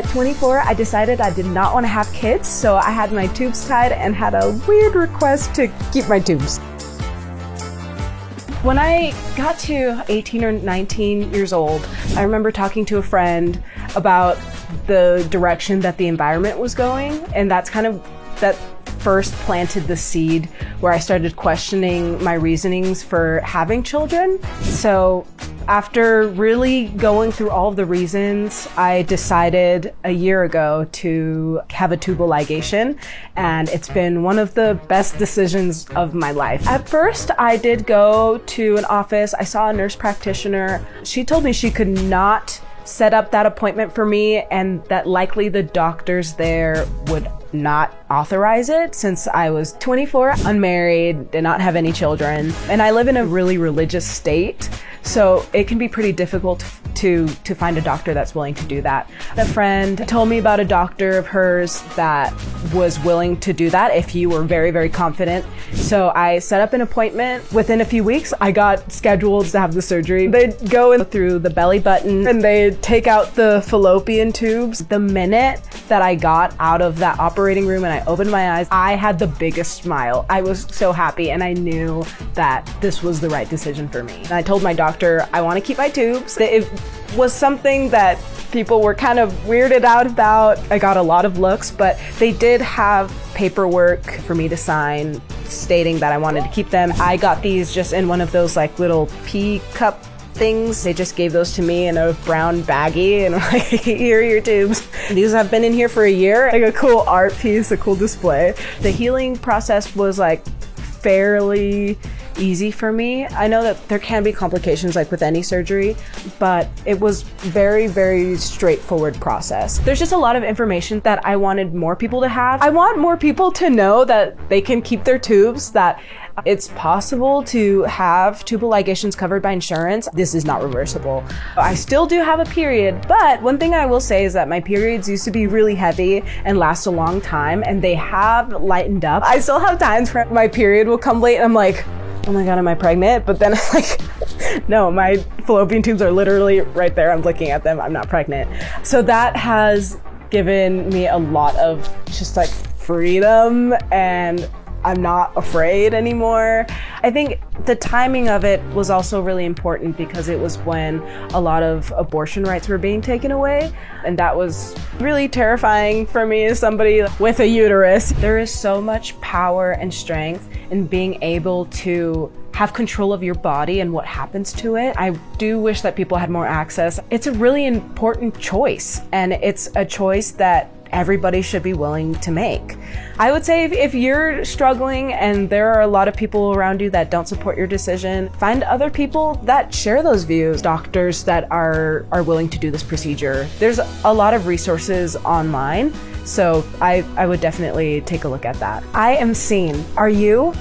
At 24, I decided I did not want to have kids, so I had my tubes tied and had a weird request to keep my tubes. When I got to 18 or 19 years old, I remember talking to a friend about the direction that the environment was going, and that first planted the seed where I started questioning my reasonings for having children. So after really going through all of the reasons, I decided a year ago to have a tubal ligation, and it's been one of the best decisions of my life. At first, I did go to an office. I saw a nurse practitioner. She told me she could not set up that appointment for me, and that likely the doctors there would not authorize it since I was 24, unmarried, did not have any children, and I live in a really religious state. So it can be pretty difficult to find a doctor that's willing to do that. A friend told me about a doctor of hers that was willing to do that if you were very, very confident. So I set up an appointment. Within a few weeks, I got scheduled to have the surgery. They'd go in through the belly button and they'd take out the fallopian tubes. The minute that I got out of that operating room and I opened my eyes, I had the biggest smile. I was so happy, and I knew that this was the right decision for me. And I told my doctor, I want to keep my tubes. It was something that people were kind of weirded out about. I got a lot of looks, but they did have paperwork for me to sign stating that I wanted to keep them. I got these just in one of those like little pea cup things. They just gave those to me in a brown baggie, and I'm like, here are your tubes. These have been in here for a year. Like a cool art piece, a cool display. The healing process was like fairly easy for me. I know that there can be complications like with any surgery, but it was very, very straightforward process. There's just a lot of information that I wanted more people to have. I want more people to know that they can keep their tubes, that it's possible to have tubal ligations covered by insurance. This is not reversible. I still do have a period, but one thing I will say is that my periods used to be really heavy and last a long time, and they have lightened up. I still have times where my period will come late and I'm like, oh my God, am I pregnant? But then I'm like, no, my fallopian tubes are literally right there. I'm looking at them. I'm not pregnant. So that has given me a lot of just like freedom, and I'm not afraid anymore. I think the timing of it was also really important because it was when a lot of abortion rights were being taken away, and that was really terrifying for me as somebody with a uterus. There is so much power and strength in being able to have control of your body and what happens to it. I do wish that people had more access. It's a really important choice, and it's a choice that everybody should be willing to make. I would say if you're struggling and there are a lot of people around you that don't support your decision, find other people that share those views, doctors that are willing to do this procedure. There's a lot of resources online, so I would definitely take a look at that. I am seen. Are you?